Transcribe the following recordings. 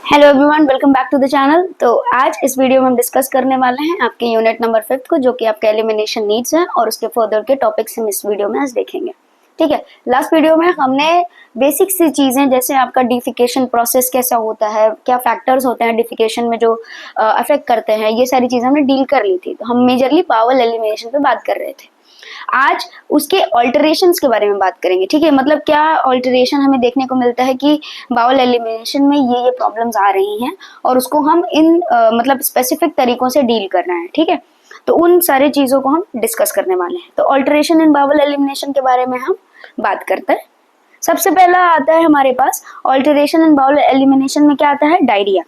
Hello everyone, welcome back to the channel. तो आज इस वीडियो में हम डिस्कस करने वाले हैं आपके यूनिट नंबर 5 को, जो कि आपका एलिमिनेशन नीड्स है और उसके फर्दर के टॉपिक्स हम इस वीडियो में आज देखेंगे। ठीक है, लास्ट वीडियो में हमने बेसिक सी चीजें जैसे आपका डिफिकेशन प्रोसेस कैसा होता है, क्या फैक्टर्स होते हैं डिफिकेशन में जो अफेक्ट करते हैं, ये सारी चीजें हमने डील कर ली थी। तो हम मेजरली बाउल एलिमिनेशन पे बात कर रहे थे। आज उसके ऑल्टरेशंस के बारे में बात करेंगे। ठीक है, मतलब क्या ऑल्टरेशन हमें देखने को मिलता है कि बाउल एलिमिनेशन में ये प्रॉब्लम्स आ रही हैं और उसको हम इन मतलब स्पेसिफिक तरीकों से डील करना है। ठीक है, तो उन सारी चीजों को हम डिस्कस करने वाले हैं। तो ऑल्टरेशन इन बाउल एलिमिनेशन के बारे में हम बात करते हैं। सबसे पहला आता है हमारे पास ऑल्टरेशन इन बाउल एलिमिनेशन में क्या आता है, डायरिया।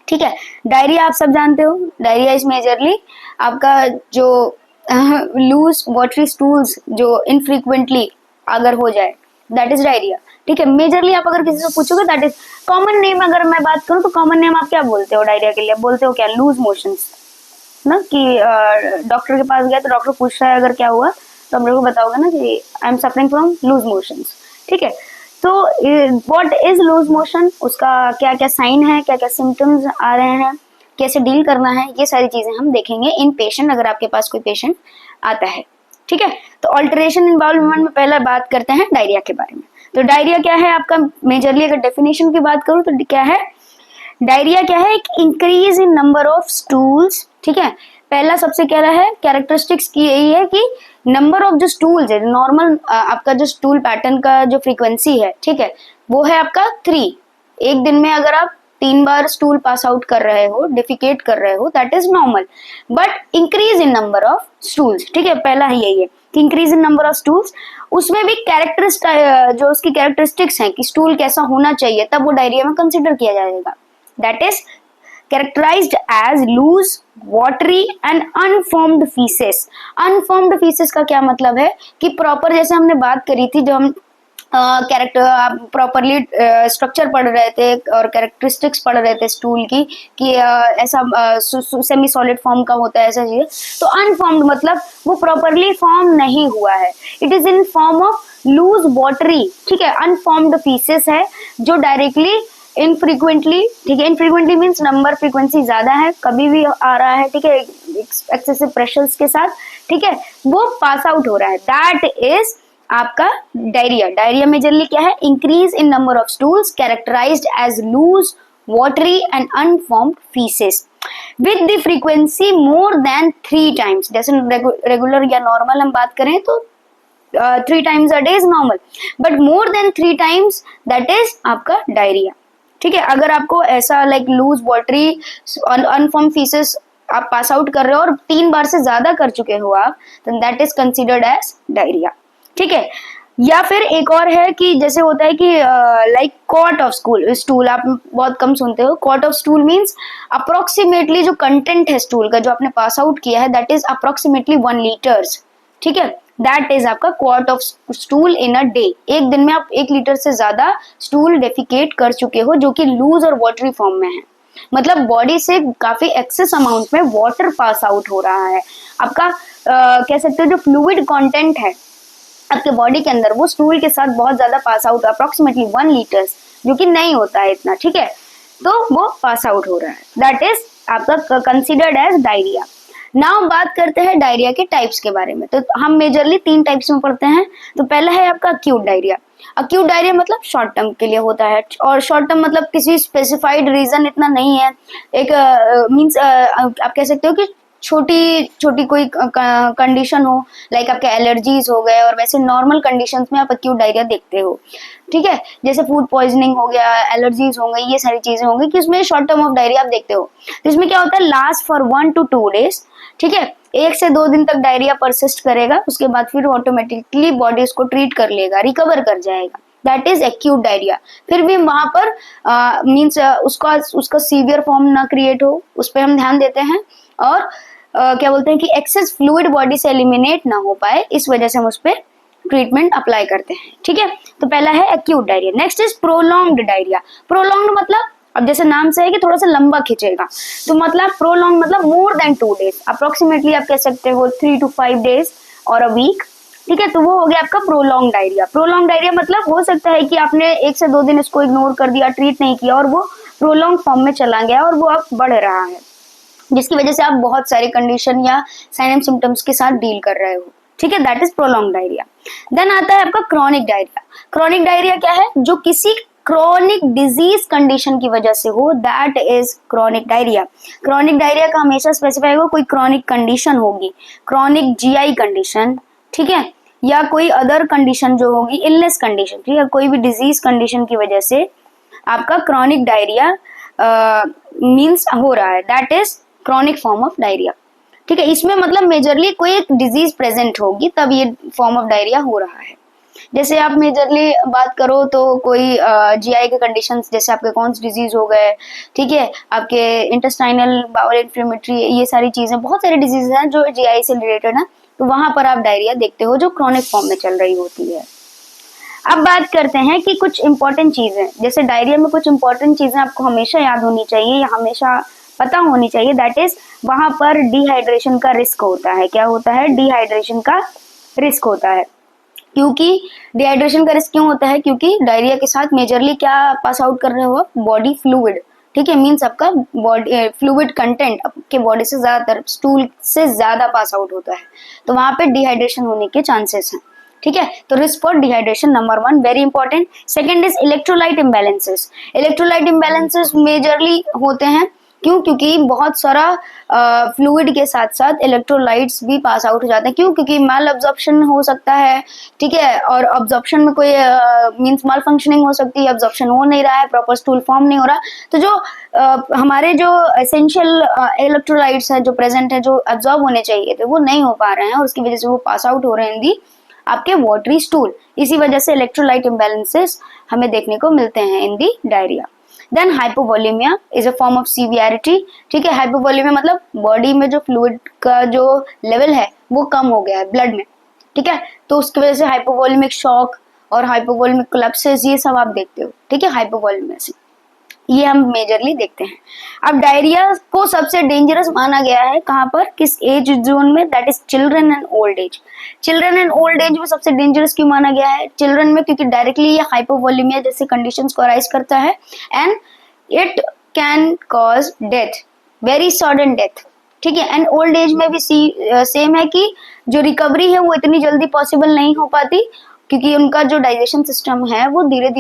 ठीक है, डायरिया आप सब जानते हो। डायरिया इज मेजरली आपका जो लूज वाटरी स्टूल्स जो इनफ्रीक्वेंटली अगर हो जाए, दैट इज डायरिया। ठीक है, मेजरली आप अगर किसी से पूछोगे दैट इज कॉमन नेम। अगर मैं बात करूं तो कॉमन नेम आप क्या बोलते हो डायरिया के लिए? बोलते हो क्या? लूज मोशंस ना। कि डॉक्टर के पास गया तो डॉक्टर पूछ रहा है अगर क्या हुआ, तो हम लोग को बताओगे ना कि I am suffering from loose motions. ठीक है, तो व्हाट इज लूज मोशन, उसका क्या क्या साइन है, क्या क्या सिम्टम्स आ रहे हैं, कैसे डील करना है, ये सारी चीजें हम देखेंगे इन पेशेंट, अगर आपके पास कोई पेशेंट आता है। ठीक है, तो ऑल्टरेशन इन बाउल मूवमेंट में पहले बात करते हैं डायरिया के बारे में। तो डायरिया क्या है आपका? मेजरली अगर डेफिनेशन की बात करूं तो क्या है डायरिया? क्या है? एक increase in number of stools. ठीक है, पहला सबसे क्या है कैरेक्टरिस्टिक्स की यही है कि नंबर ऑफ जो स्टूल्स है, नॉर्मल आपका जो स्टूल पैटर्न का जो फ्रीक्वेंसी है, ठीक है, वो है आपका 3। एक दिन में अगर आप 3 बार स्टूल पास आउट कर रहे हो, डिफिकेट कर रहे हो, that is normal. But increase in number of stools, ठीक है, पहला ही यही है कि increase in number of stools. उसमें भी कैरेक्टरिस्टिक जो उसकी कैरेक्टरिस्टिक्स हैं कि स्टूल कैसा होना चाहिए, तब वो डायरिया में कंसिडर किया जाएगा। That is characterized as loose, watery and unformed feces। unformed feces का क्या मतलब है कि प्रॉपर, जैसे हमने बात करी थी जब हम कैरेक्टर प्रॉपरली स्ट्रक्चर पढ़ रहे थे और कैरेक्टरिस्टिक्स पढ़ रहे थे स्टूल की, कि ऐसा सेमी सॉलिड फॉर्म का होता है, ऐसा चीज। तो अनफॉर्म्ड मतलब वो प्रॉपरली फॉर्म नहीं हुआ है, it is in form of loose watery. ठीक है, अनफॉर्म्ड फीसेस है जो डायरेक्टली इनफ्रीक्वेंटली, ठीक है, इनफ्रीक्वेंटली मीन्स नंबर फ्रीक्वेंसी ज्यादा है, कभी भी आ रहा है, ठीक है, एक्सेसिव प्रेशर्स के साथ, ठीक है, वो पास आउट हो रहा है, दैट इज आपका डायरिया। डायरिया मेजरली क्या है? Increase in number of stools characterised as loose watery and unformed faeces with the frequency more than 3 times. जैसे रेगुलर या नॉर्मल हम बात करें तो 3 times a day is normal, but more than 3 times that is आपका diarrhoea. ठीक है, अगर आपको ऐसा like loose watery unform faeces आप पास आउट कर रहे हो और 3 बार से ज्यादा कर चुके हो आप, तो that is considered as diarrhoea. ठीक है, या फिर एक और है कि जैसे होता है कि लाइक क्वार्ट ऑफ स्टूल आप बहुत कम सुनते हो। Quart of stool means approximately जो कंटेंट है स्टूल का जो आपने पास आउट किया है, दैट इज अप्रोक्सीमेटली 1 लीटर्स। ठीक है, दैट इज आपका quart of stool in a day. एक दिन में आप 1 लीटर से ज्यादा स्टूल डेफिकेट कर चुके हो जो कि लूज और वाटरी फॉर्म में है, मतलब बॉडी से काफी एक्सेस अमाउंट में वाटर पास आउट हो रहा है। आपका कह सकते हो जो फ्लूइड कंटेंट है आपके बॉडी के अंदर, वो स्टूल के साथ बहुत ज्यादा पास आउट, अप्रोक्सीमेटली 1 लीटर्स, जो कि नहीं होता है इतना। ठीक है, तो वो पास आउट हो रहा है, दैट इज आपका कंसिडर्ड एज डायरिया। नाउ बात करते हैं डायरिया के टाइप्स के बारे में। तो हम मेजरली 3 टाइप्स में पढ़ते हैं। तो पहला है आपका अक्यूट डायरिया। अक्यूट डायरिया मतलब शॉर्ट टर्म के लिए होता है, और शॉर्ट टर्म मतलब किसी स्पेसिफाइड रीजन इतना नहीं है। एक मींस आप कह सकते हो कि छोटी छोटी कोई कंडीशन हो, लाइक आपके एलर्जीज हो गए, और वैसे नॉर्मल कंडीशंस में आप अक्यूट डायरिया देखते हो। ठीक है, जैसे फूड पॉइजनिंग हो गया, एलर्जीज हो गई, ये सारी चीजें होंगी कि उसमें शॉर्ट टर्म ऑफ डायरिया आप देखते हो। तो इसमें क्या होता है, लास्ट फॉर 1 to 2 days। ठीक है, 1 से 2 दिन तक डायरिया परसिस्ट करेगा, उसके बाद फिर ऑटोमेटिकली बॉडी उसको ट्रीट कर लेगा, रिकवर कर जाएगा, दैट इज एक्यूट डायरिया। फिर भी वहां पर मीन्स उसका सीवियर फॉर्म ना क्रिएट हो, उस पर हम ध्यान देते हैं, और क्या बोलते हैं कि एक्सेस फ्लूइड बॉडी से एलिमिनेट ना हो पाए, इस वजह से हम उस पर ट्रीटमेंट अप्लाई करते हैं। ठीक है, तो पहला है acute diarrhoea. Next is prolonged diarrhoea. Prolonged मतलब अब जैसे नाम से है कि थोड़ा सा लंबा खिंचेगा, तो मतलब प्रोलॉन्ग मतलब मोर देन 2 days, अप्रोक्सीमेटली आप कह सकते हो 3 to 5 days और अ वीक। ठीक है, तो वो हो गया आपका प्रोलॉन्ग डायरिया। प्रोलॉन्ग डायरिया मतलब हो सकता है कि आपने 1 से 2 दिन इसको इग्नोर कर दिया, ट्रीट नहीं किया, और वो प्रोलॉन्ग फॉर्म में चला गया और वो अब बढ़ रहा है, जिसकी वजह से आप बहुत सारी कंडीशन या साइन एंड सिम्टम्स के साथ डील कर रहे हो, ठीक है, that is prolong diarrhoea. Then आता है आपका क्रॉनिक डायरिया। क्रॉनिक डायरिया क्या है? जो किसी क्रॉनिक डिजीज कंडीशन की वजह से हो, that is chronic diarrhoea. Chronic diarrhoea का हमेशा स्पेसिफाई होगा, कोई क्रॉनिक कंडीशन होगी, क्रॉनिक जीआई कंडीशन, ठीक है, या कोई अदर कंडीशन जो होगी, इलनेस कंडीशन, ठीक है, कोई भी डिजीज कंडीशन की वजह से आपका क्रॉनिक डायरिया मीन्स हो रहा है, that is chronic form of diarrhoea, ठीक है। इसमें मतलब मेजरली कोई एक डिजीज प्रेजेंट होगी तब ये फॉर्म ऑफ डायरिया हो रहा है। जैसे आप मेजरली बात करो तो कोई जीआई के कंडीशंस, जैसे आपके कॉन्स डिजीज हो गए, ठीक है, आपके इंटेस्टाइनल बाउल इन्फ्लेमेटरी, ये सारी चीजें, बहुत सारी डिजीज हैं जो जीआई से रिलेटेड है, तो वहां पर आप डायरिया देखते हो जो क्रॉनिक फॉर्म में चल रही होती है। अब बात करते हैं कि कुछ इंपॉर्टेंट चीजें, जैसे डायरिया में कुछ इंपॉर्टेंट चीजें आपको हमेशा याद होनी चाहिए या हमेशा पता होनी चाहिए, दैट इज वहां पर डिहाइड्रेशन का रिस्क होता है। क्या होता है? डिहाइड्रेशन का रिस्क होता है। क्योंकि डिहाइड्रेशन का रिस्क क्यों होता है? क्योंकि डायरिया के साथ मेजरली क्या पास आउट कर रहे हो? बॉडी फ्लूइड, ठीक है, मीन्स आपका बॉडी फ्लूइड कंटेंट आपके बॉडी से ज्यादातर स्टूल से ज्यादा पास आउट होता है, तो वहां पे डिहाइड्रेशन होने के चांसेस हैं, ठीक है। तो risk for dehydration number 1 very important. Second is electrolyte imbalances. Electrolyte imbalances majorly होते हैं क्यों? क्योंकि बहुत सारा फ्लूइड के साथ साथ इलेक्ट्रोलाइट्स भी पास आउट हो जाते हैं। क्यों? क्योंकि माल अब्जॉर्प्शन हो सकता है, ठीक है, और अब्जॉर्प्शन में कोई मींस माल फंक्शनिंग हो सकती है, अब्जॉर्प्शन हो नहीं रहा है, प्रॉपर स्टूल फॉर्म नहीं हो रहा, तो जो हमारे जो एसेंशियल इलेक्ट्रोलाइट्स है जो प्रेजेंट है, जो अब्जॉर्ब होने चाहिए थे, वो नहीं हो पा रहे हैं और उसकी वजह से वो पास आउट हो रहे हैं इन दी आपके वाटरी स्टूल। इसी वजह से इलेक्ट्रोलाइट इम्बैलेंसेस हमें देखने को मिलते हैं in the diarrhoea. Then hypovolaemia is a form of severity, ठीक है। हाइपोवोलेमिया मतलब बॉडी में जो फ्लूइड का जो लेवल है वो कम हो गया है ब्लड में, ठीक है, तो उसकी वजह से हाइपोवोलेमिक शॉक और हाइपोवोलेमिक कोलैप्सिस ये सब आप देखते हो, ठीक है, हाइपोवोलेमिया से ये हम मेजरली देखते हैं। अब डायरिया को सबसे डेंजरस माना गया है कहाँ पर? किस एज जोन में? That is children and old age. Children and old age में सबसे डेंजरस क्यों माना गया है? चिल्ड्रन में क्योंकि डायरेक्टली ये हाइपोवोलेमिया जैसे कंडीशंस को अराइज करता है and it can cause death, very sudden death, ठीक है। एंड ओल्ड एज में भी सेम है कि जो रिकवरी है वो इतनी जल्दी पॉसिबल नहीं हो पाती क्योंकि उनका जो डाइजेशन सिस्टम है वो धीरे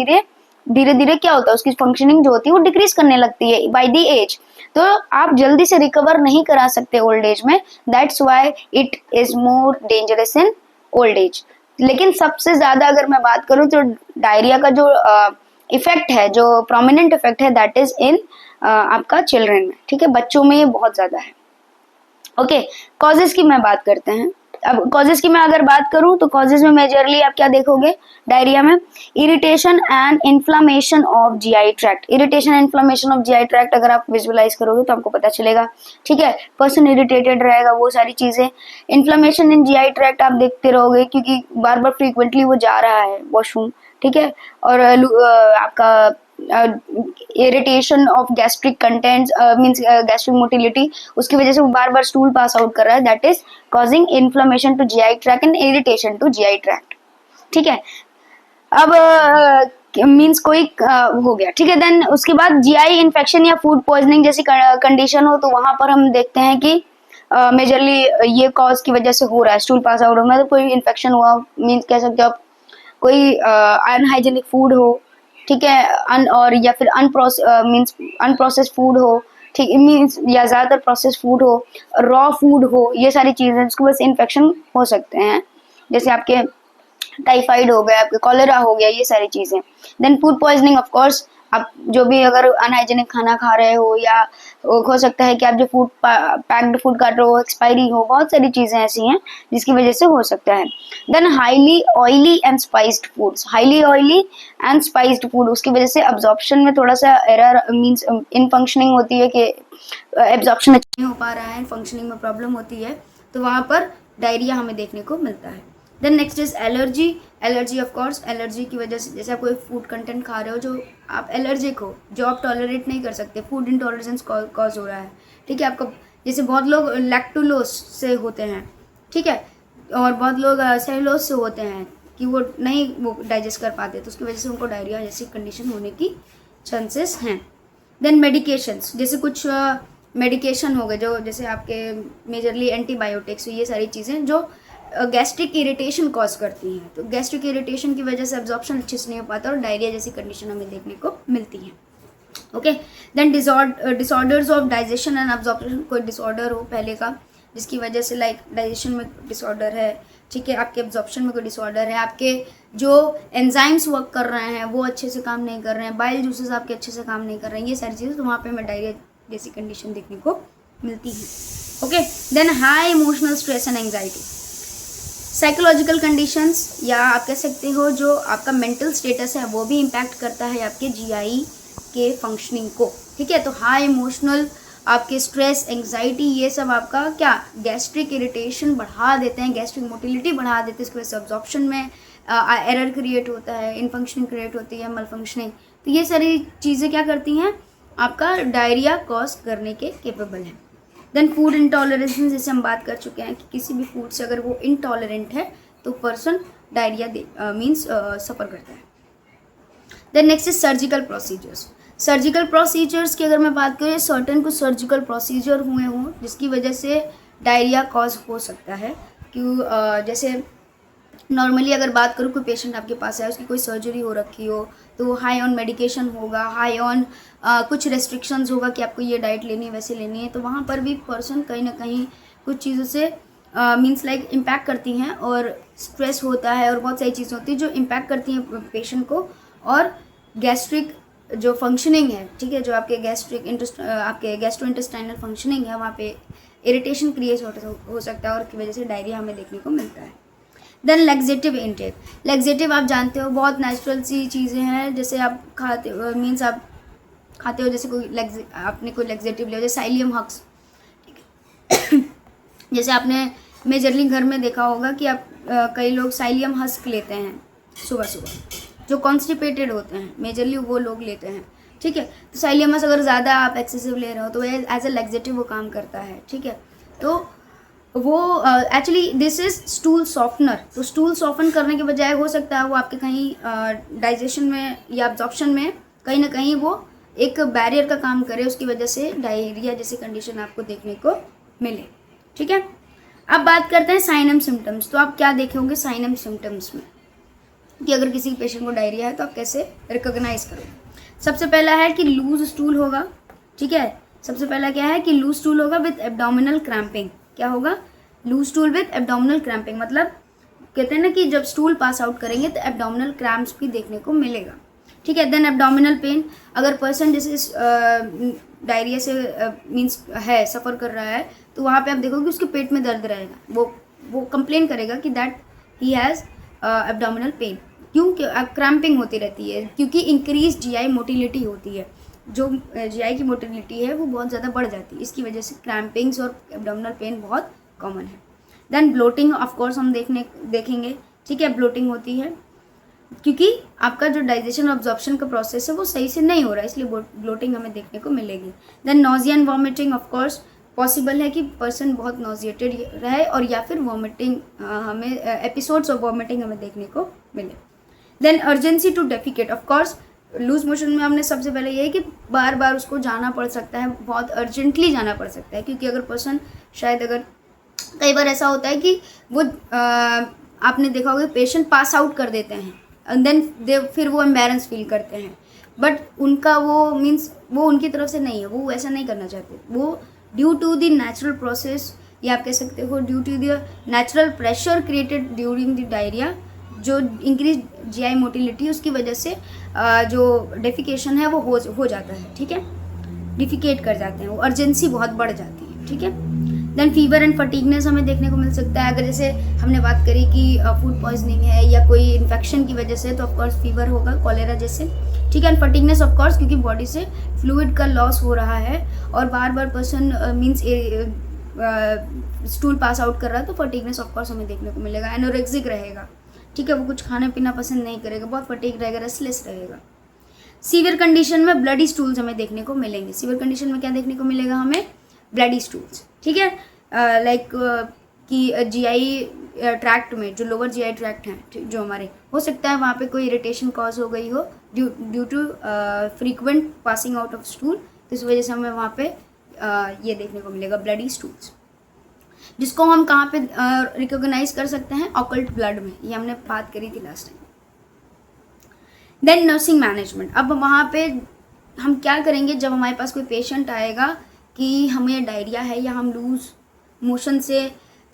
धीरे क्या होता है, उसकी फंक्शनिंग जो होती है वो डिक्रीज करने लगती है बाय द एज, तो आप जल्दी से रिकवर नहीं करा सकते ओल्ड एज में, that's why it is more dangerous in old age. लेकिन सबसे ज्यादा अगर मैं बात करूं तो डायरिया का जो इफेक्ट है, जो प्रोमिनेंट इफेक्ट है, दैट इज इन आपका चिल्ड्रन में, ठीक है, बच्चों में ये बहुत ज्यादा है। ओके, कॉजेज की मैं बात करते हैं। अब कॉजेज की मैं अगर बात करूं तो कॉजेज में मेजरली आप क्या देखोगे डायरिया में? Irritation and inflammation of GI tract. Irritation inflammation of GI tract अगर आप विजुअलाइज करोगे तो आपको पता चलेगा, ठीक है, पर्सन इरिटेटेड रहेगा, वो सारी चीजें। इन्फ्लामेशन इन जीआई ट्रैक्ट आप देखते रहोगे क्योंकि बार बार फ्रीक्वेंटली वो जा रहा है वॉशरूम, ठीक है, और आपका irritation of gastric contents means gastric motility, उसकी वजह से वो बार बार स्टूल पास आउट कर रहा है, that is causing inflammation to GI tract and irritation to GI tract, ठीक है। अब मींस कोई हो गया, ठीक है। देन उसके बाद जीआई इन्फेक्शन या फूड पॉइजनिंग जैसी कंडीशन हो तो वहां पर हम देखते हैं कि मेजरली ये कॉज की वजह से हो रहा है, स्टूल पास आउट हो, मतलब कोई इन्फेक्शन हुआ, मींस कह सकते हो आप कोई अनहाइजीनिक फूड हो, ठीक है, और या फिर मींस अनप्रोसेस्ड फूड हो, ठीक, मींस या ज्यादातर प्रोसेस्ड फूड हो, रॉ फूड हो, ये सारी चीजें जिसकी वजह से इन्फेक्शन हो सकते हैं, जैसे आपके टाइफाइड हो गया, आपके कॉलेरा हो गया, ये सारी चीजें। Then food poisoning, of course आप जो भी अगर अनहाइजीनिक खाना खा रहे हो या हो सकता है कि आप जो फूड पैक्ड फूड खा रहे हो एक्सपायरी हो, बहुत सारी चीजें ऐसी हैं जिसकी वजह से हो सकता है। Then highly oily and spiced foods, highly oily and spiced food, उसकी वजह से अब्जॉर्प्शन में थोड़ा सा एरर मींस इन फंक्शनिंग होती है कि एब्जॉर्प्शन अच्छा नहीं हो पा रहा है, फंक्शनिंग में प्रॉब्लम होती है, तो वहां पर डायरिया हमें देखने को मिलता है। Then next is allergy. Allergy of course, allergy की वजह से जैसे आप कोई फूड कंटेंट खा रहे हो जो आप एलर्जिक हो, जो आप टॉलरेट नहीं कर सकते, फूड इंटॉलरेंस कॉज हो रहा है, ठीक है, आपको जैसे बहुत लोग लैक्टोलोज से होते हैं, ठीक है, और बहुत लोग सेलुलोज से होते हैं कि वो नहीं वो डाइजेस्ट कर पाते, तो उसकी वजह से उनको डायरिया जैसी कंडीशन होने की चांसेस हैं। देन मेडिकेशंस, जैसे कुछ मेडिकेशन हो गए जो जैसे आपके मेजरली एंटीबायोटिक्स, ये सारी चीज़ें जो गैस्ट्रिक इरिटेशन कॉज करती हैं। तो गैस्ट्रिक इरिटेशन की वजह से एब्जॉर्प्शन अच्छे से नहीं हो पाता और डायरिया जैसी कंडीशन हमें देखने को मिलती है। Okay, then disorders of digestion and absorption, कोई डिसऑर्डर हो पहले का जिसकी वजह से लाइक डाइजेशन में डिसऑर्डर है, ठीक है, आपके एब्जॉर्प्शन में कोई डिसऑर्डर है, आपके जो एंजाइम्स वर्क कर रहे हैं वो अच्छे से काम नहीं कर रहे हैं, बाइल जूसेस आपके अच्छे से काम नहीं कर रहे हैं, ये सारी चीज़ें, तो वहाँ पे हमें डायरिया जैसी कंडीशन देखने को मिलती है। Okay, then high emotional stress and anxiety, psychological conditions या आप कह सकते हो जो आपका मेंटल स्टेटस है वो भी इम्पैक्ट करता है आपके जीआई के फंक्शनिंग को, ठीक है। तो हाई इमोशनल, आपके स्ट्रेस, एंग्जाइटी, ये सब आपका क्या गैस्ट्रिक इरिटेशन बढ़ा देते हैं, गैस्ट्रिक मोटिलिटी बढ़ा देते हैं, इसकी वजह से अब्जॉर्प्शन में एरर क्रिएट होता है, इनफंक्शनिंग क्रिएट होती है, मल फंक्शनिंग, तो ये सारी चीज़ें क्या करती हैं, आपका डायरिया कॉज करने के केपेबल है। देन फूड इंटॉलरेंस, जैसे हम बात कर चुके हैं कि किसी भी फूड से अगर वो इनटॉलरेंट है तो पर्सन डायरिया मीन्स सफ़र करता है। Then next is surgical procedures. Surgical procedures की अगर मैं बात करूँ, सर्टन कुछ सर्जिकल प्रोसीजर हुए हों जिसकी वजह से डायरिया कॉज हो सकता है। क्यों, जैसे नॉर्मली अगर बात करूँ, कोई पेशेंट आपके पास है, उसकी कोई सर्जरी हो रखी हो तो वो हाई ऑन मेडिकेशन होगा, हाई ऑन कुछ रेस्ट्रिक्शंस होगा कि आपको ये डाइट लेनी है, वैसे लेनी है, तो वहाँ पर भी पर्सन कहीं ना कहीं कुछ चीज़ों से मीन्स लाइक इम्पैक्ट करती हैं और स्ट्रेस होता है और बहुत सारी चीज़ें होती हैं जो इम्पैक्ट करती हैं पेशेंट को, और गैस्ट्रिक जो फंक्शनिंग है, ठीक है, जो आपके आपके गैस्ट्रोइंटेस्टाइनल फंक्शनिंग है, वहाँ पे इरिटेशन क्रिएट हो सकता है और की वजह से डायरिया हमें देखने को मिलता है। देन लैक्सेटिव इनटेक, लैक्सेटिव आप जानते हो बहुत नेचुरल सी चीज़ें हैं, जैसे आप खाते मीन्स आप खाते हो, जैसे आपने कोई लैक्सेटिव लिया, जैसे साइलियम हक्स, जैसे आपने मेजरली घर में देखा होगा कि आप कई लोग साइलियम हस्क लेते हैं सुबह सुबह, जो कॉन्स्टिपेटेड होते हैं, मेजरली वो लोग लेते हैं, ठीक है। तो साइलियम हस्क अगर ज़्यादा आप एक्सेसिव ले रहे हो तो एज ए लैक्सेटिव वो काम करता है, ठीक है। तो वो actually this is stool softener, तो स्टूल सॉफ्टन करने के बजाय हो सकता है वो आपके कहीं डाइजेशन में या एब्जॉर्प्शन में कहीं ना कहीं वो एक बैरियर का काम करे, उसकी वजह से डायरिया जैसी कंडीशन आपको देखने को मिले, ठीक है। अब बात करते हैं साइन एंड सिम्टम्स। तो आप क्या देखेंगे साइन एंड सिम्टम्स में कि अगर किसी पेशेंट को डायरिया है तो आप कैसे रिकॉग्नाइज करोगे। सबसे पहला है कि लूज स्टूल होगा, ठीक है। सबसे पहला क्या है कि लूज स्टूल होगा विद एब्डोमिनल क्रैम्पिंग। क्या होगा? Loose stool with abdominal cramping, मतलब कहते हैं ना कि जब स्टूल पास आउट करेंगे तो एब्डोमिनल क्रैम्प्स भी देखने को मिलेगा, ठीक है। देन एब्डोमिनल पेन, अगर पर्सन जैसे डायरिया से मीन्स है, सफ़र कर रहा है, तो वहाँ पे आप देखोगे उसके पेट में दर्द रहेगा, वो कंप्लेन करेगा कि that he has abdominal pain. क्यों? क्रैम्पिंग होती रहती है, क्योंकि इंक्रीज जीआई मोटिलिटी होती है, जो जीआई की मोटिलिटी है वो बहुत ज़्यादा बढ़ जाती है, इसकी वजह से क्रैम्पिंग्स और एब्डोमिनल पेन बहुत कॉमन है। देन ब्लोटिंग ऑफ कोर्स हम देखेंगे, ठीक है, ब्लोटिंग होती है क्योंकि आपका जो डाइजेशन और अब्जॉर्प्शन का प्रोसेस है वो सही से नहीं हो रहा है, इसलिए ब्लोटिंग हमें देखने को मिलेगी। Then nausea and vomiting, of course possible है कि पर्सन बहुत नोजिएटेड रहे और या फिर वॉमिटिंग हमें एपिसोड्स ऑफ वॉमिटिंग हमें देखने को मिले। Then urgency to defecate, of course loose motion में हमने सबसे पहले ये है कि बार बार उसको जाना पड़ सकता है, बहुत अर्जेंटली जाना पड़ सकता है, क्योंकि अगर पर्सन शायद अगर कई बार ऐसा होता है कि वो आपने देखा होगा पेशेंट पास आउट कर देते हैं एंड देन फिर वो एम्बैरेंस फील करते हैं, बट उनका वो मीन्स वो उनकी तरफ से नहीं है, वो ऐसा नहीं करना चाहते, वो due to the natural process या आप कह सकते हो due to the natural pressure created during the diarrhoea, जो इंक्रीज जीआई मोटिलिटी, उसकी वजह से जो डेफिकेशन है वो हो जाता है, ठीक है, डिफिकेट कर जाते हैं, वो अर्जेंसी बहुत बढ़ जाती है, ठीक है। देन फीवर एंड फटीगनेस हमें देखने को मिल सकता है, अगर जैसे हमने बात करी कि फूड पॉइजनिंग है या कोई इन्फेक्शन की वजह से, तो ऑफकोर्स फीवर होगा, कॉलेरा जैसे, ठीक है। एंड फटीगनेस ऑफकोर्स क्योंकि बॉडी से फ्लूइड का लॉस हो रहा है और बार बार person means stool pass out कर रहा है, तो फटीगनेस ऑफकोर्स हमें देखने को मिलेगा। एनोरेक्सिक रहेगा, ठीक है, वो कुछ खाना पीना पसंद नहीं करेगा, बहुत फटीग रहेगा, रेस्टलेस रहेगा। सीवियर कंडीशन में ब्लडी स्टूल्स हमें देखने को मिलेंगे। सीवियर कंडीशन में क्या देखने को मिलेगा हमें? ब्लडी स्टूल्स, ठीक है, लाइक कि जीआई ट्रैक्ट में जो लोअर जीआई ट्रैक्ट हैं जो हमारे, हो सकता है वहाँ पे कोई इरिटेशन कॉज हो गई हो due to frequent passing out of stool, इस वजह से हमें वहाँ पे ये देखने को मिलेगा ब्लडी स्टूल्स, जिसको हम कहाँ पे रिकॉग्नाइज कर सकते हैं, ऑकल्ट ब्लड में, ये हमने बात करी थी last time. Then nursing management. अब वहाँ पे हम क्या करेंगे, जब हमारे पास कोई पेशेंट आएगा कि हमें डायरिया है या हम लूज मोशन से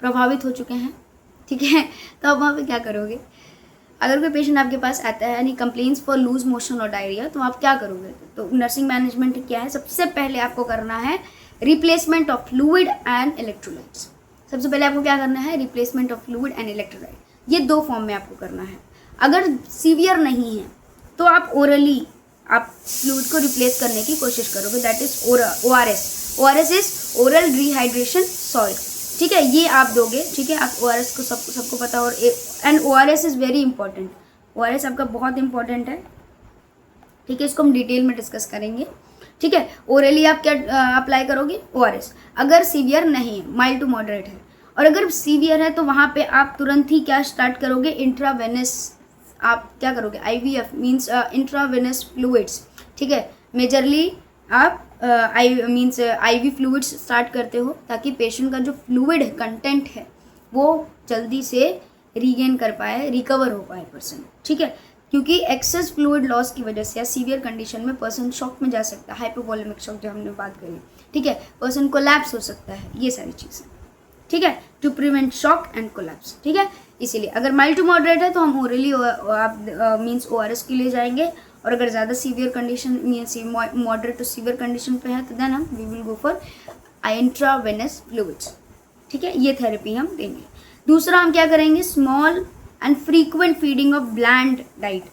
प्रभावित हो चुके हैं, ठीक है, तो अब वहाँ पे क्या करोगे? अगर कोई पेशेंट आपके पास आता है यानी कंप्लेंट्स फॉर लूज मोशन और डायरिया, तो आप क्या करोगे? तो नर्सिंग मैनेजमेंट क्या है, सबसे पहले आपको करना है replacement of fluid and electrolytes. सबसे पहले आपको क्या करना है, replacement of fluid and electrolyte. ये 2 फॉर्म में आपको करना है। अगर सीवियर नहीं है तो आप ओरली आप फ्लूइड को रिप्लेस करने की कोशिश करोगे, that is ORS। ORS is oral rehydration salt, ठीक है, ये आप दोगे, ठीक है। आप ORS को सबको पता, और and ORS is very important. ORS आपका बहुत इंपॉर्टेंट है, ठीक है, इसको हम डिटेल में डिस्कस करेंगे, ठीक है। ओरली आप क्या अप्लाई करोगे, ORS। अगर सीवियर नहीं है, माइल्ड टू मॉडरेट है, और अगर सीवियर है तो वहाँ पे आप तुरंत ही क्या स्टार्ट करोगे, इंट्रावेनस आप क्या करोगे, IVF मीन्स इंट्रावेनस फ्लूइड्स, ठीक है। मेजरली आप IV फ्लूइड्स स्टार्ट करते हो, ताकि पेशेंट का जो फ्लूइड कंटेंट है वो जल्दी से रीगेन कर पाए, रिकवर हो पाए पर्सन, ठीक है। क्योंकि एक्सेस फ्लूइड लॉस की वजह से या सीवियर कंडीशन में पर्सन शॉक में जा सकता है, हाइपोवोलेमिक शॉक जो हमने बात करी, ठीक है, पर्सन कोलैप्स हो सकता है, ये सारी चीज़ें, ठीक है, to prevent shock and collapse, ठीक है। इसीलिए अगर माइल्ड टू मॉडरेट है तो हम ओरली मीन्स ORS के लिए जाएंगे, और अगर ज़्यादा severe condition means moderate to severe condition पे है तो देन हम we will go for intravenous fluids, ठीक है, ये थेरेपी हम देंगे। दूसरा हम क्या करेंगे, small and frequent feeding of bland diet.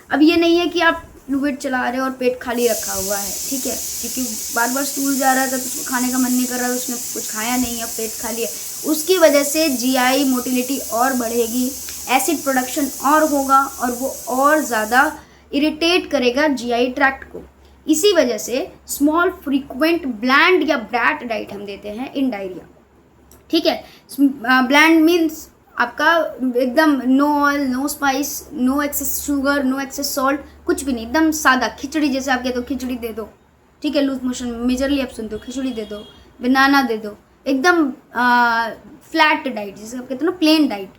अब ये नहीं है कि आप फ्लूइड चला रहे हो और पेट खाली रखा हुआ है, ठीक है, क्योंकि बार बार स्टूल जा रहा था तो उसको खाने का मन नहीं कर रहा, उसने कुछ खाया नहीं है, पेट खाली है, उसकी वजह से GI मोटिलिटी और बढ़ेगी, एसिड प्रोडक्शन और होगा, और वो और ज़्यादा इरिटेट करेगा GI ट्रैक्ट को। इसी वजह से स्मॉल फ्रीक्वेंट ब्लैंड या ब्रैट डाइट हम देते हैं इन डायरिया, ठीक है। ब्लैंड मीन्स आपका एकदम no oil, no spice, no excess sugar, no excess salt, कुछ भी नहीं, एकदम सादा, खिचड़ी जैसे आप कहते हो खिचड़ी दे दो, ठीक है, लूज मोशन मेजरली आप सुनते हो, खिचड़ी दे दो, बनाना दे दो, एकदम फ्लैट डाइट जैसे आप कहते हो ना, प्लेन डाइट,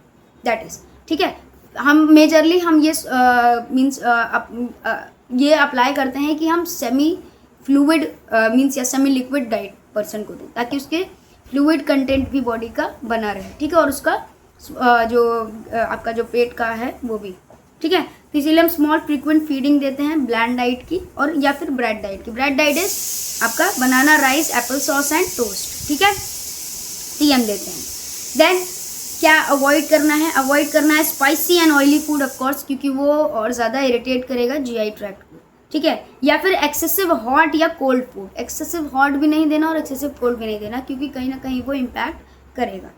दैट इज, ठीक है। हम मेजरली हम ये मीन्स ये अप्लाई करते हैं कि हम सेमी फ्लूइड मीन्स या सेमी लिक्विड डाइट पर्सन को दें, ताकि उसके फ्लूइड कंटेंट भी बॉडी का बना रहे, ठीक है, और उसका जो आपका जो पेट का है वो भी, ठीक है। तो इसीलिए हम स्मॉल फ्रीक्वेंट फीडिंग देते हैं ब्लैंड डाइट की, और या फिर ब्रेड डाइट की। ब्रेड डाइट इज आपका banana, rice, apple sauce and toast, ठीक है, ये हम देते हैं। देन क्या अवॉइड करना है, अवॉइड करना है spicy and oily food of course, क्योंकि वो और ज़्यादा इरिटेट करेगा GI ट्रैक्ट को, ठीक है। या फिर एक्सेसिव हॉट या कोल्ड फूड, एक्सेसिव हॉट भी नहीं देना और एक्सेसिव कोल्ड भी नहीं देना, क्योंकि कहीं ना कहीं वो इम्पैक्ट करेगा,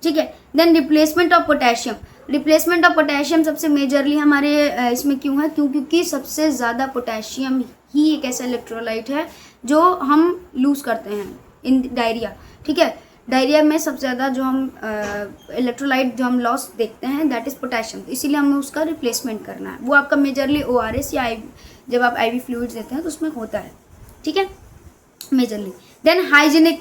ठीक है। Then replacement of potassium. Replacement of potassium सबसे मेजरली हमारे इसमें क्यों है, क्योंकि सबसे ज़्यादा पोटेशियम ही एक ऐसा इलेक्ट्रोलाइट है जो हम लूज़ करते हैं इन डायरिया, ठीक है। डायरिया में सबसे ज़्यादा जो हम इलेक्ट्रोलाइट जो हम लॉस देखते हैं दैट इज़ पोटेशियम, इसीलिए हमें उसका रिप्लेसमेंट करना है। वो आपका मेजरली ORS या जब आप IV फ्लूइड्स देते हैं तो उसमें होता है, ठीक है, majorly. Then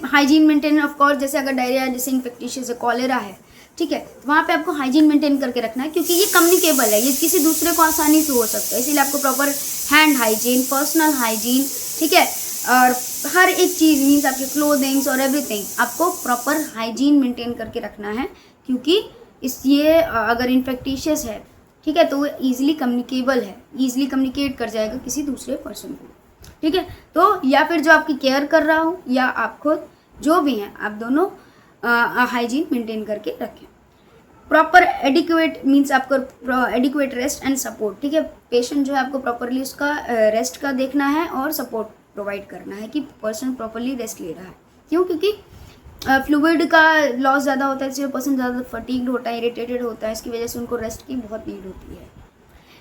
hygiene maintain of course, जैसे अगर डायरिया जैसे इन्फेक्टिशियस है, कॉलेरा है, ठीक है, तो वहाँ पे आपको हाइजीन मेंटेन करके रखना है, क्योंकि ये कम्युनिकेबल है, ये किसी दूसरे को आसानी से हो सकता है, इसीलिए आपको proper hand hygiene, personal hygiene, ठीक है, और हर एक चीज़ मीन्स आपके क्लोथिंग्स और एवरीथिंग आपको प्रॉपर हाइजीन मेंटेन करके रखना है, क्योंकि ये अगर इन्फेक्टिशियस है, ठीक है, तो वो ईजिली कम्युनिकेबल है, ईजिली कम्युनिकेट कर जाएगा किसी दूसरे पर्सन को, ठीक है। तो या फिर जो आपकी केयर कर रहा हो या आप खुद, जो भी हैं, आप दोनों हाइजीन मेंटेन करके रखें। प्रॉपर एडिक्वेट मीन्स आपको एडिक्वेट रेस्ट एंड सपोर्ट, ठीक है, पेशेंट जो है आपको प्रॉपरली उसका रेस्ट का देखना है और सपोर्ट प्रोवाइड करना है कि पर्सन प्रॉपरली रेस्ट ले रहा है। क्यों, क्योंकि फ्लूइड का लॉस ज़्यादा होता है, इसलिए पर्सन ज़्यादा फटीग्ड होता है, इरिटेटेड होता है, इसकी वजह से उनको रेस्ट की बहुत नीड होती है।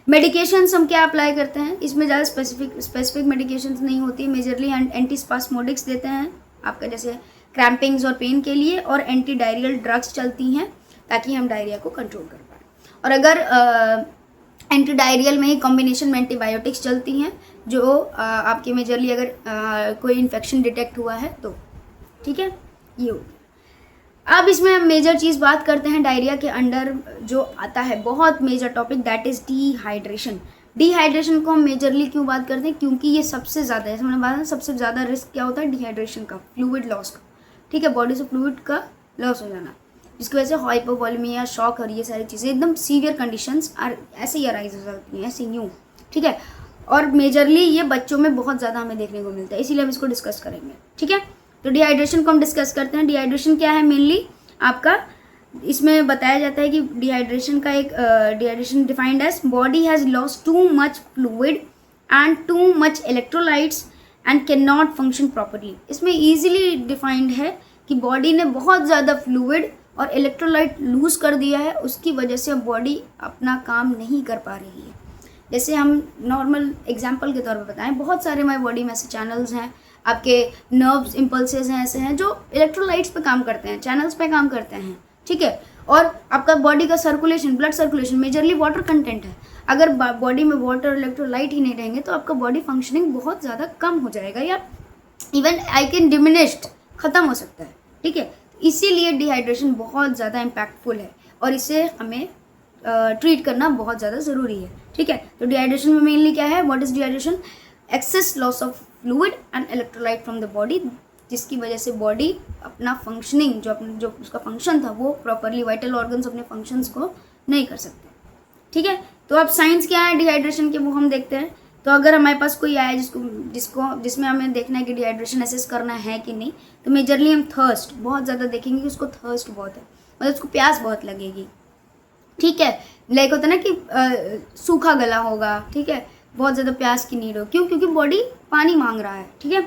मेडिकेशंस हम क्या अप्लाई करते हैं, इसमें ज़्यादा स्पेसिफिक मेडिकेशंस नहीं होती है, मेजरली एंटीस्पास्मोडिक्स देते हैं आपका, जैसे क्रैम्पिंग्स और पेन के लिए, और एंटी डायरियल ड्रग्स चलती हैं ताकि हम डायरिया को कंट्रोल कर पाएँ। और अगर एंटी डायरियल में ही कॉम्बिनेशन में एंटीबायोटिक्स चलती हैं, जो आपके मेजरली अगर कोई इन्फेक्शन डिटेक्ट हुआ है तो, ठीक है, ये हो गया। अब इसमें हम मेजर चीज़ बात करते हैं डायरिया के अंडर जो आता है बहुत major topic, that is dehydration. Dehydration को हम मेजरली क्यों बात करते हैं, क्योंकि ये सबसे ज़्यादा, जैसे मैंने बताया सबसे ज़्यादा रिस्क क्या होता है डिहाइड्रेशन का, फ्लूइड लॉस का, ठीक है, बॉडी से फ्लूइड का लॉस हो जाना, जिसकी वजह से हाइपोवोलेमिया, शॉक और ये सारी चीज़ें एकदम सीवियर कंडीशंस ऐसे ही अराइज हो जाती हैं, ऐसे यूँ, ठीक है। और मेजरली ये बच्चों में बहुत ज़्यादा हमें देखने को मिलता है, इसीलिए हम इसको डिस्कस करेंगे, ठीक है। तो डिहाइड्रेशन को हम डिस्कस करते हैं। डिहाइड्रेशन क्या है मेनली आपका, इसमें बताया जाता है कि डिहाइड्रेशन का एक dehydration defined as body has lost too much fluid and too much electrolytes and can not function properly. इसमें ईजिली डिफाइंड है कि बॉडी ने बहुत ज़्यादा फ्लूइड और इलेक्ट्रोलाइट लूज़ कर दिया है, उसकी वजह से बॉडी अपना काम नहीं कर पा रही है। जैसे हम नॉर्मल एग्जांपल के तौर पर बताएं, बहुत सारे हमारी बॉडी में ऐसे चैनल्स हैं, आपके नर्व्स इम्पल्सेस हैं, ऐसे हैं जो इलेक्ट्रोलाइट्स पे काम करते हैं, चैनल्स पे काम करते हैं, ठीक है। और आपका बॉडी का circulation, blood circulation majorly water content है। अगर बॉडी में वाटर इलेक्ट्रोलाइट ही नहीं रहेंगे तो आपका बॉडी फंक्शनिंग बहुत ज़्यादा कम हो जाएगा या इवन आई कैन डिमिनिश्ड, ख़त्म हो सकता है, ठीक है। इसीलिए डिहाइड्रेशन बहुत ज़्यादा इम्पैक्टफुल है और इसे हमें ट्रीट करना बहुत ज़्यादा ज़रूरी है, ठीक है। तो डिहाइड्रेशन में मेनली क्या है, what is dehydration, excess loss of fluid and electrolyte from the body, जिसकी वजह से बॉडी अपना फंक्शनिंग जो उसका फंक्शन था वो प्रॉपरली, वाइटल ऑर्गन्स अपने फंक्शंस को नहीं कर सकते, ठीक है। तो अब साइंस क्या है डिहाइड्रेशन के वो हम देखते हैं। तो अगर हमारे पास कोई आया जिसमें हमें देखना है कि डिहाइड्रेशन असेस करना है कि नहीं, तो मेजरली हम थर्स्ट बहुत ज़्यादा देखेंगे कि उसको थर्स्ट बहुत है, मतलब उसको प्यास बहुत लगेगी, ठीक है। लाइक होता है ना कि सूखा गला होगा, ठीक है, बहुत ज़्यादा प्यास की नीड हो, क्योंकि बॉडी पानी मांग रहा है, ठीक है।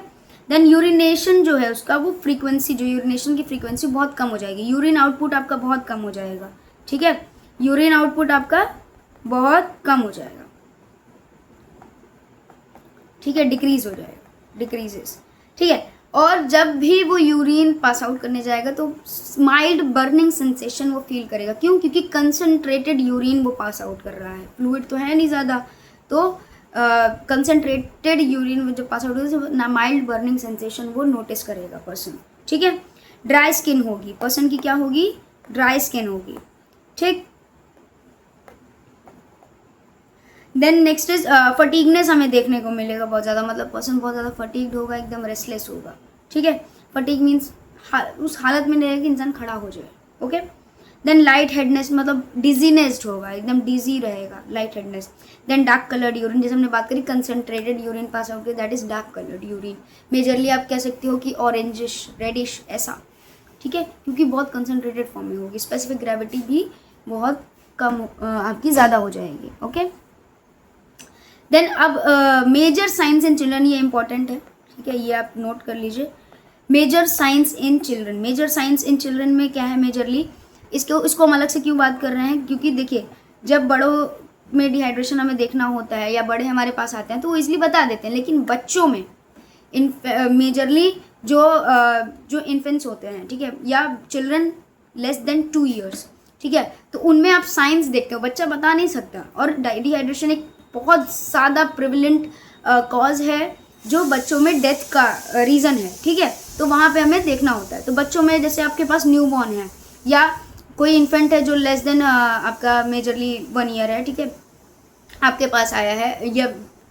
देन यूरिनेशन जो है उसका वो फ्रीक्वेंसी, जो यूरिनेशन की फ्रीक्वेंसी बहुत कम हो जाएगी, यूरिन आउटपुट आपका बहुत कम हो जाएगा, ठीक है, यूरिन आउटपुट आपका बहुत कम हो जाएगा, ठीक है, डिक्रीज हो जाएगा, डिक्रीजेस, ठीक है। और जब भी वो यूरिन पास आउट करने जाएगा तो माइल्ड बर्निंग सेंसेशन वो फील करेगा, क्यों, क्योंकि कंसनट्रेटेड यूरिन वो पास आउट कर रहा है, फ्लूइड तो है नहीं ज़्यादा, तो कंसनट्रेटेड यूरिन जो पास आउट होगा माइल्ड बर्निंग सेंसेशन वो नोटिस करेगा पर्सन, ठीक है। ड्राई स्किन होगी, पर्सन की क्या होगी, ड्राई स्किन होगी, ठीक। देन नेक्स्ट इज फटीगनेस हमें देखने को मिलेगा बहुत ज़्यादा, मतलब पर्सन बहुत ज़्यादा फटीग्ड होगा, एकदम रेस्टलेस होगा, ठीक है। फटीग मीन्स उस हालत में नहीं रहेगा कि इंसान खड़ा हो जाए, ओके। देन लाइट हेडनेस, मतलब डिजीनेस्ड होगा, एकदम डिजी रहेगा, light headedness. Then dark coloured urine, जैसे हमने बात करी कंसनट्रेटेड यूरिन पास आउट की, that is dark coloured urine. Majorly आप कह सकते हो कि ऑरेंजिश रेडिश ऐसा, ठीक है, क्योंकि बहुत कंसनट्रेटेड फॉर्म में होगी, स्पेसिफिक ग्रेविटी भी बहुत कम आपकी ज़्यादा हो जाएगी, ओके। देन अब मेजर साइंस इन चिल्ड्रन, ये इंपॉर्टेंट है, ठीक है, ये आप नोट कर लीजिए। Major signs in children, major signs in children में क्या है मेजरली, इसको हम अलग से क्यों बात कर रहे हैं, क्योंकि देखिए जब बड़ों में डिहाइड्रेशन हमें देखना होता है या बड़े हमारे पास आते हैं तो वो इसलिए बता देते हैं, लेकिन बच्चों में मेजरली जो इन्फेंट्स होते हैं, ठीक है, या चिल्ड्रन लेस देन 2 years, ठीक है, तो उनमें आप साइंस देखते हो, बच्चा बता नहीं सकता। और डिहाइड्रेशन एक बहुत ज़्यादा प्रिविलेंट कॉज है जो बच्चों में डेथ का रीज़न है, ठीक है, तो वहाँ पे हमें देखना होता है। तो बच्चों में जैसे आपके पास न्यूबॉर्न है या कोई इन्फेंट है जो लेस देन आपका मेजरली 1 year है, ठीक है, आपके पास आया है या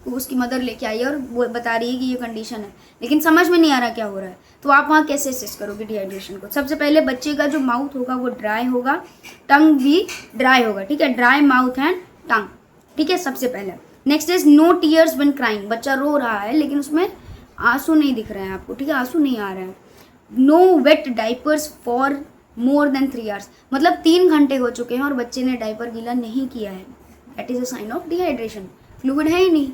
उसकी मदर लेके आई है और वो बता रही है कि ये कंडीशन है, लेकिन समझ में नहीं आ रहा क्या हो रहा है, तो आप वहाँ कैसे असेस करोगे डिहाइड्रेशन को। सबसे पहले बच्चे का जो माउथ होगा वो ड्राई होगा, टंग भी ड्राई होगा, ठीक है, ड्राई माउथ एंड टंग, ठीक है, सबसे पहले। Next is no tears when crying, बच्चा रो रहा है लेकिन उसमें आंसू नहीं दिख रहे हैं आपको, ठीक है, आंसू नहीं आ रहा है। No wet diapers for more than 3 years, मतलब 3 घंटे हो चुके हैं और बच्चे ने डाइपर गीला नहीं किया है, that is a sign of dehydration, fluid है ही नहीं,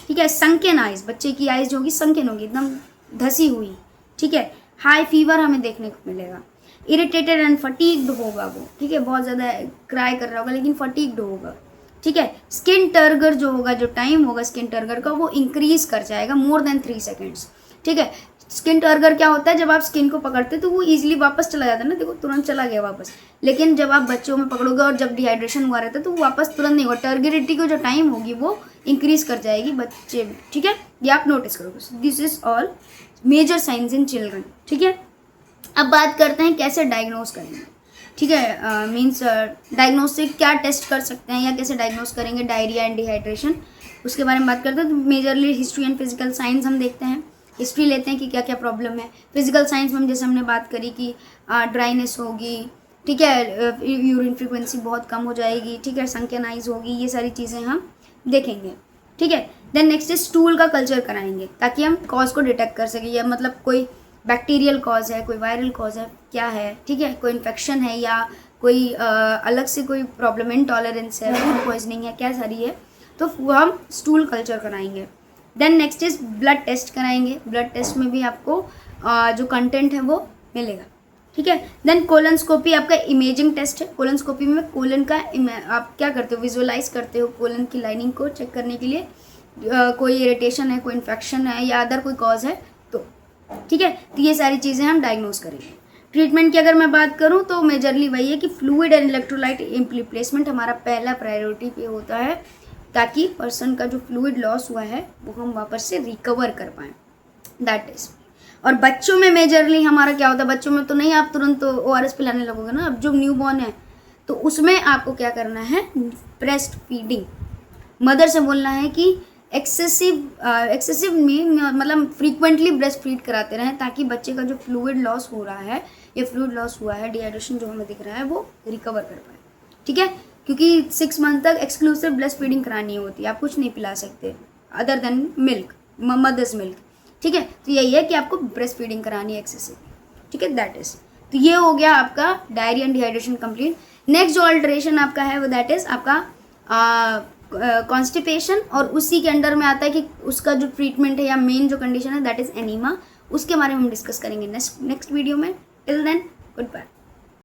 ठीक है। संकेन आइज, बच्चे की आइज जो होगी संकेन होगी, एकदम धसी हुई, ठीक है। हाई फीवर हमें देखने को मिलेगा। इरिटेटेड एंड फटीग्ड होगा वो, ठीक है, बहुत ज़्यादा क्राई कर रहा होगा लेकिन फटीग्ड होगा, ठीक है। स्किन टर्गर जो होगा, जो टाइम होगा स्किन टर्गर का वो इंक्रीज कर जाएगा मोर देन 3 seconds, ठीक है। स्किन टर्गर क्या होता है, जब आप स्किन को पकड़ते तो वो इजीली वापस चला जाता है ना, देखो तुरंत चला गया वापस, लेकिन जब आप बच्चों में पकड़ोगे और जब डिहाइड्रेशन हुआ रहता है तो वो वापस तुरंत नहीं होगा, टर्गरिटी को जो टाइम होगी वो इंक्रीज कर जाएगी बच्चे में, ठीक है, ये आप नोटिस करोगे। This is all major signs in children, ठीक है। अब बात करते हैं कैसे डायग्नोज करेंगे, ठीक है, मीन्स डायग्नोस्टिक क्या टेस्ट कर सकते हैं या कैसे डायग्नोज करेंगे डायरिया एंड डिहाइड्रेशन, उसके बारे में बात करते हैं। तो majorly history and physical science हम देखते हैं, हिस्ट्री लेते हैं कि क्या क्या प्रॉब्लम है। फिजिकल साइंस में जैसे हमने बात करी कि ड्राइनेस होगी, ठीक है, यूरिन फ्रीक्वेंसी बहुत कम हो जाएगी, ठीक है, संख्यान आइज होगी, ये सारी चीज़ें हम देखेंगे, ठीक है। देन नेक्स्ट इज स्टूल का कल्चर कराएंगे ताकि हम कॉज को डिटेक्ट कर सकें, या मतलब कोई बैक्टीरियल कॉज है, कोई वायरल कॉज है, क्या है, ठीक है, कोई इन्फेक्शन है या कोई अलग से कोई प्रॉब्लम, इनटॉलरेंस है, फूड पॉइजनिंग है, क्या सारी है, तो वो हम स्टूल कल्चर कराएंगे। Then next is blood test कराएंगे, ब्लड टेस्ट में भी आपको जो कंटेंट है वो मिलेगा, ठीक है। देन कोलनस्कोपी आपका इमेजिंग टेस्ट है। कोलनस्कोपी में कोलन का आप क्या करते हो, विजुअलाइज करते हो कोलन की लाइनिंग को चेक करने के लिए, कोई इरिटेशन है, कोई इन्फेक्शन है या अदर कोई कॉज है तो, ठीक है। तो ये सारी चीज़ें हम डायग्नोज करेंगे। ट्रीटमेंट की अगर मैं बात करूँ तो मेजरली वही है कि फ्लूइड एंड इलेक्ट्रोलाइट रिप्लेसमेंट हमारा पहला प्रायोरिटी पे होता है, ताकि पर्सन का जो फ्लूइड लॉस हुआ है वो हम वापस से रिकवर कर पाएँ, दैट इज। और बच्चों में मेजरली हमारा क्या होता है, बच्चों में तो नहीं आप तुरंत तो ORS पिलाने लगोगे ना, अब जो न्यू बॉर्न है तो उसमें आपको क्या करना है, ब्रेस्ट फीडिंग। मदर से बोलना है कि एक्सेसिव में मतलब फ्रीक्वेंटली ब्रेस्ट फीड कराते रहें, ताकि बच्चे का जो फ्लूइड लॉस हो रहा है या फ्लूइड लॉस हुआ है, डिहाइड्रेशन जो हमें दिख रहा है वो रिकवर कर पाए, ठीक है। क्योंकि 6 मंथ तक एक्सक्लूसिव ब्रेस्ट फीडिंग करानी होती है, आप कुछ नहीं पिला सकते other than milk, mother's milk, ठीक है। तो यही है कि आपको ब्रेस्ट फीडिंग करानी है एक्सेसिव, ठीक है, दैट इज। तो ये हो गया आपका diarrhoea and dehydration complete. Next जो अल्टरेशन आपका है वो दैट इज आपका कॉन्स्टिपेशन, और उसी के अंडर में आता है कि उसका जो ट्रीटमेंट है या मेन जो कंडीशन है दैट इज एनीमा, उसके बारे में हम डिस्कस करेंगे नेक्स्ट वीडियो में। Till then good bye.